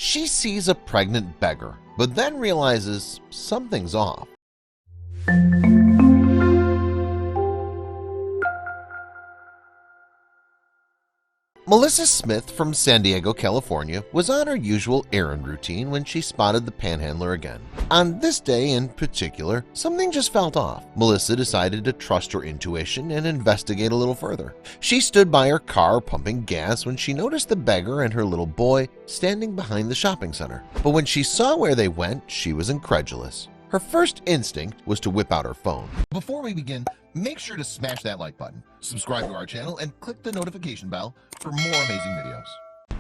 She sees a pregnant beggar, but then realizes something's off. Melissa Smith from San Diego, California was on her usual errand routine when she spotted the panhandler again. On this day in particular, something just felt off. Melissa decided to trust her intuition and investigate a little further. She stood by her car pumping gas when she noticed the beggar and her little boy standing behind the shopping center. But when she saw where they went, she was incredulous. Her first instinct was to whip out her phone. Before we begin, make sure to smash that like button, subscribe to our channel, and click the notification bell for more amazing videos.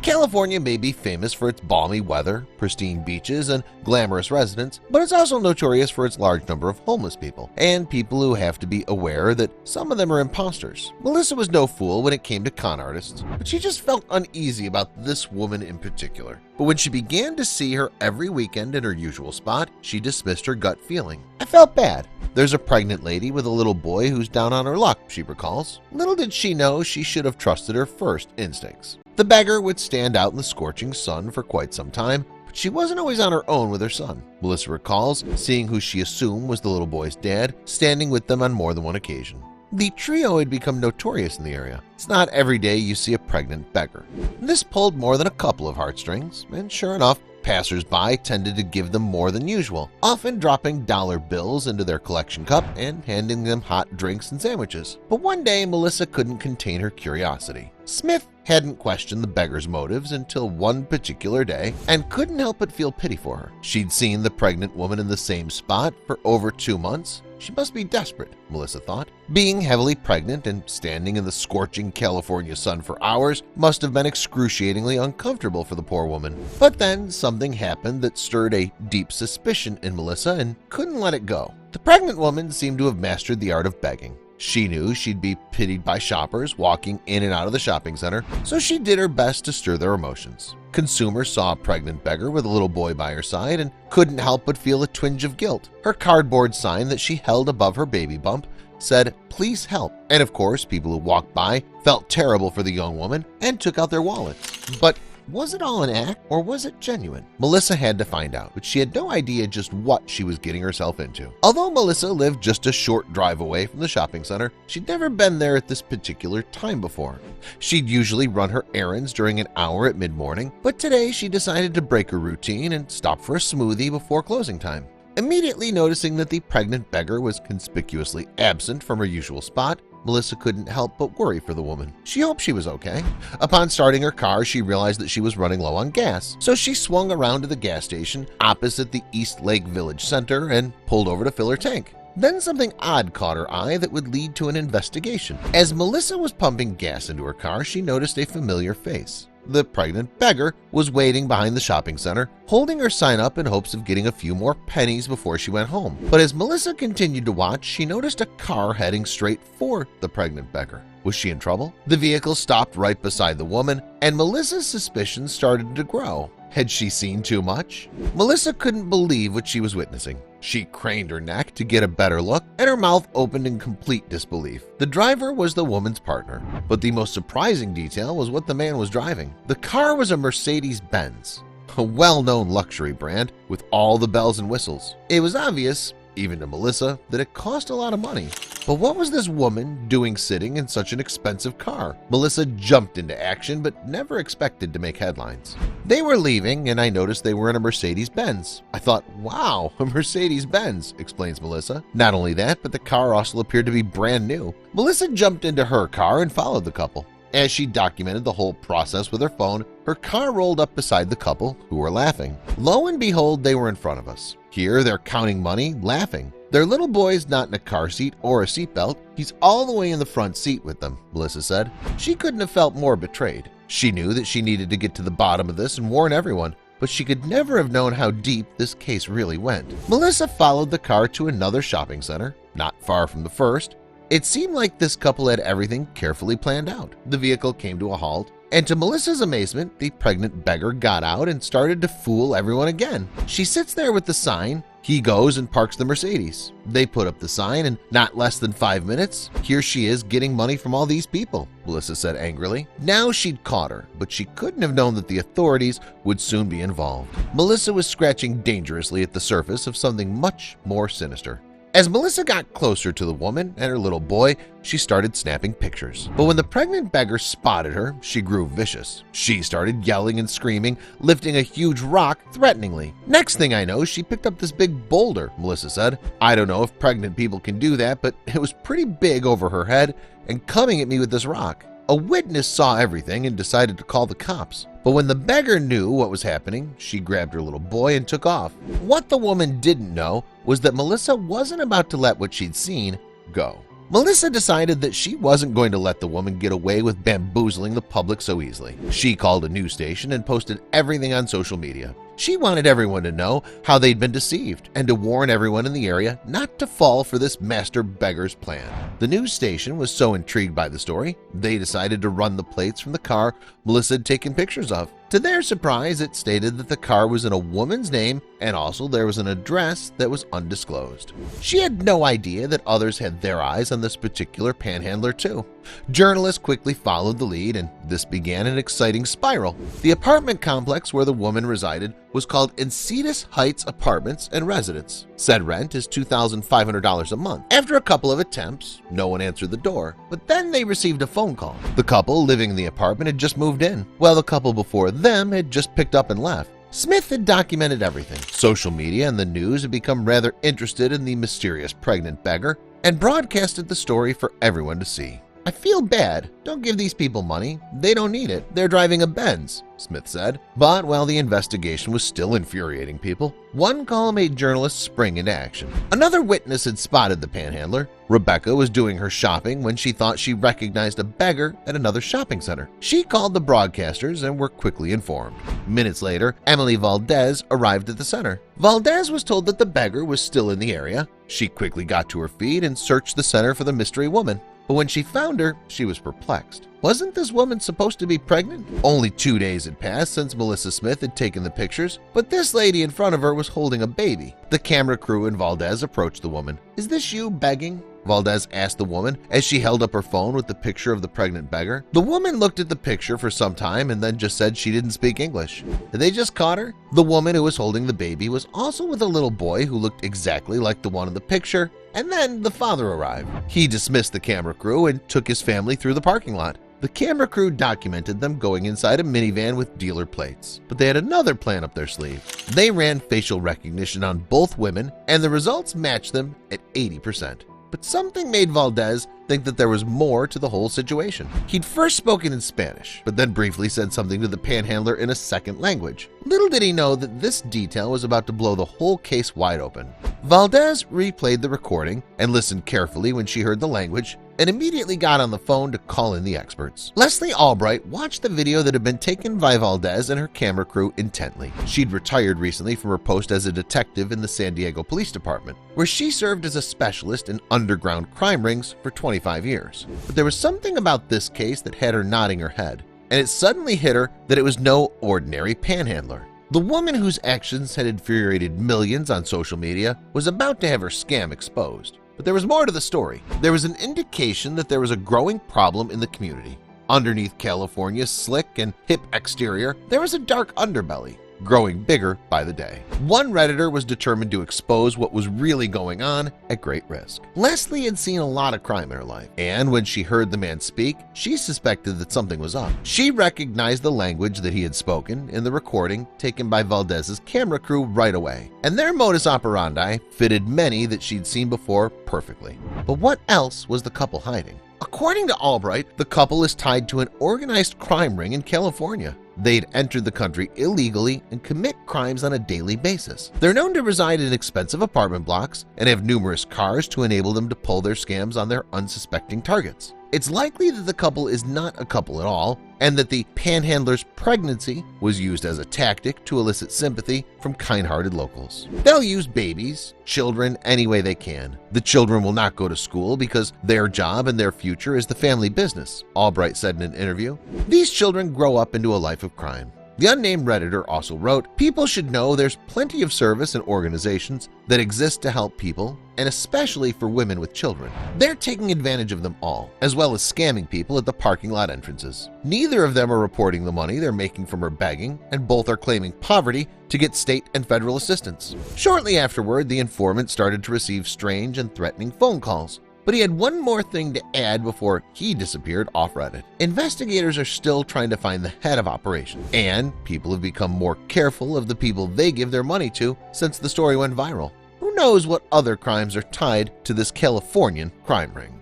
California may be famous for its balmy weather, pristine beaches, and glamorous residents, but it's also notorious for its large number of homeless people and people who have to be aware that some of them are imposters. Melissa was no fool when it came to con artists, but she just felt uneasy about this woman in particular. But when she began to see her every weekend in her usual spot, she dismissed her gut feeling. "I felt bad. There's a pregnant lady with a little boy who's down on her luck," she recalls. Little did she know she should have trusted her first instincts. The beggar would stand out in the scorching sun for quite some time, but she wasn't always on her own with her son. Melissa recalls seeing who she assumed was the little boy's dad standing with them on more than one occasion. The trio had become notorious in the area. It's not every day you see a pregnant beggar. This pulled more than a couple of heartstrings, and sure enough, passers-by tended to give them more than usual, often dropping dollar bills into their collection cup and handing them hot drinks and sandwiches. But one day, Melissa couldn't contain her curiosity. Smith hadn't questioned the beggar's motives until one particular day and couldn't help but feel pity for her. She'd seen the pregnant woman in the same spot for over 2 months. She must be desperate, Melissa thought. Being heavily pregnant and standing in the scorching California sun for hours must have been excruciatingly uncomfortable for the poor woman. But then something happened that stirred a deep suspicion in Melissa and couldn't let it go. The pregnant woman seemed to have mastered the art of begging. She knew she'd be pitied by shoppers walking in and out of the shopping center, so she did her best to stir their emotions. Consumers saw a pregnant beggar with a little boy by her side and couldn't help but feel a twinge of guilt. Her cardboard sign that she held above her baby bump said, "Please help." And of course, people who walked by felt terrible for the young woman and took out their wallets. But was it all an act or was it genuine? Melissa had to find out, but she had no idea just what she was getting herself into. Although Melissa lived just a short drive away from the shopping center, she'd never been there at this particular time before. She'd usually run her errands during an hour at mid-morning, but today she decided to break her routine and stop for a smoothie before closing time. Immediately noticing that the pregnant beggar was conspicuously absent from her usual spot, Melissa couldn't help but worry for the woman. She hoped she was okay. Upon starting her car, she realized that she was running low on gas, so she swung around to the gas station opposite the East Lake Village Center and pulled over to fill her tank. Then something odd caught her eye that would lead to an investigation. As Melissa was pumping gas into her car, she noticed a familiar face. The pregnant beggar was waiting behind the shopping center, holding her sign up in hopes of getting a few more pennies before she went home. But as Melissa continued to watch, she noticed a car heading straight for the pregnant beggar. Was she in trouble? The vehicle stopped right beside the woman, and Melissa's suspicions started to grow. Had she seen too much? Melissa couldn't believe what she was witnessing. She craned her neck to get a better look, and her mouth opened in complete disbelief. The driver was the woman's partner, but the most surprising detail was what the man was driving. The car was a Mercedes-Benz, a well-known luxury brand with all the bells and whistles. It was obvious, even to Melissa, that it cost a lot of money. But what was this woman doing sitting in such an expensive car? Melissa jumped into action but never expected to make headlines. They were leaving and I noticed they were in a Mercedes-Benz. I thought, wow, a Mercedes-Benz, explains Melissa. Not only that, but the car also appeared to be brand new. Melissa jumped into her car and followed the couple. As she documented the whole process with her phone, her car rolled up beside the couple, who were laughing. Lo and behold, they were in front of us. Here they're counting money, laughing. Their little boy's not in a car seat or a seatbelt. He's all the way in the front seat with them, Melissa said. She couldn't have felt more betrayed. She knew that she needed to get to the bottom of this and warn everyone, but she could never have known how deep this case really went. Melissa followed the car to another shopping center, not far from the first. It seemed like this couple had everything carefully planned out. The vehicle came to a halt, and to Melissa's amazement, the pregnant beggar got out and started to fool everyone again. She sits there with the sign, He goes and parks the Mercedes. They put up the sign, and not less than 5 minutes, here she is getting money from all these people, Melissa said angrily. Now she'd caught her, but she couldn't have known that the authorities would soon be involved. Melissa was scratching dangerously at the surface of something much more sinister. As Melissa got closer to the woman and her little boy, she started snapping pictures. But when the pregnant beggar spotted her, she grew vicious. She started yelling and screaming, lifting a huge rock threateningly. Next thing I know, she picked up this big boulder, Melissa said. I don't know if pregnant people can do that, but it was pretty big over her head and coming at me with this rock. A witness saw everything and decided to call the cops. But when the beggar knew what was happening, she grabbed her little boy and took off. What the woman didn't know was that Melissa wasn't about to let what she'd seen go. Melissa decided that she wasn't going to let the woman get away with bamboozling the public so easily. She called a news station and posted everything on social media. She wanted everyone to know how they'd been deceived and to warn everyone in the area not to fall for this master beggar's plan. The news station was so intrigued by the story, they decided to run the plates from the car Melissa had taken pictures of. To their surprise, it stated that the car was in a woman's name and also there was an address that was undisclosed. She had no idea that others had their eyes on this particular panhandler too. Journalists quickly followed the lead and this began an exciting spiral. The apartment complex where the woman resided was called Encinitas Heights Apartments and Residence. Said rent is $2,500 a month. After a couple of attempts, no one answered the door, but then they received a phone call. The couple living in the apartment had just moved in, while the couple before them had just picked up and left. Smith had documented everything. Social media and the news had become rather interested in the mysterious pregnant beggar and broadcasted the story for everyone to see. I feel bad. Don't give these people money. They don't need it. They're driving a Benz, Smith said. But while the investigation was still infuriating people, one call made journalists spring into action. Another witness had spotted the panhandler. Rebecca was doing her shopping when she thought she recognized a beggar at another shopping center. She called the broadcasters and were quickly informed. Minutes later, Emily Valdez arrived at the center. Valdez was told that the beggar was still in the area. She quickly got to her feet and searched the center for the mystery woman. But when she found her, she was perplexed. Wasn't this woman supposed to be pregnant? Only 2 days had passed since Melissa Smith had taken the pictures, but this lady in front of her was holding a baby. The camera crew and Valdez approached the woman. "Is this you begging?" Valdez asked the woman as she held up her phone with the picture of the pregnant beggar. The woman looked at the picture for some time and then just said she didn't speak English. Had they just caught her? The woman who was holding the baby was also with a little boy who looked exactly like the one in the picture, and then the father arrived. He dismissed the camera crew and took his family through the parking lot. The camera crew documented them going inside a minivan with dealer plates, but they had another plan up their sleeve. They ran facial recognition on both women, and the results matched them at 80%. But something made Valdez think that there was more to the whole situation. He'd first spoken in Spanish, but then briefly said something to the panhandler in a second language. Little did he know that this detail was about to blow the whole case wide open. Valdez replayed the recording and listened carefully when she heard the language and immediately got on the phone to call in the experts. Leslie Albright watched the video that had been taken by Valdez and her camera crew intently. She'd retired recently from her post as a detective in the San Diego Police Department, where she served as a specialist in underground crime rings for 25 years. But there was something about this case that had her nodding her head, and it suddenly hit her that it was no ordinary panhandler. The woman whose actions had infuriated millions on social media was about to have her scam exposed. But there was more to the story. There was an indication that there was a growing problem in the community. Underneath California's slick and hip exterior, there was a dark underbelly, growing bigger by the day. One Redditor was determined to expose what was really going on at great risk. Leslie had seen a lot of crime in her life, and when she heard the man speak, she suspected that something was up. She recognized the language that he had spoken in the recording taken by Valdez's camera crew right away, and their modus operandi fitted many that she'd seen before perfectly. But what else was the couple hiding? According to Albright, the couple is tied to an organized crime ring in California. They'd entered the country illegally and commit crimes on a daily basis. They're known to reside in expensive apartment blocks and have numerous cars to enable them to pull their scams on their unsuspecting targets. It's likely that the couple is not a couple at all, and that the panhandler's pregnancy was used as a tactic to elicit sympathy from kind-hearted locals. They'll use babies, children, any way they can. The children will not go to school because their job and their future is the family business, Albright said in an interview. These children grow up into a life of crime. The unnamed Redditor also wrote, "People should know there's plenty of service and organizations that exist to help people, and especially for women with children. They're taking advantage of them all, as well as scamming people at the parking lot entrances. Neither of them are reporting the money they're making from her begging, and both are claiming poverty to get state and federal assistance." Shortly afterward, the informant started to receive strange and threatening phone calls. But he had one more thing to add before he disappeared off Reddit. Investigators are still trying to find the head of operations, and people have become more careful of the people they give their money to since the story went viral. Who knows what other crimes are tied to this Californian crime ring?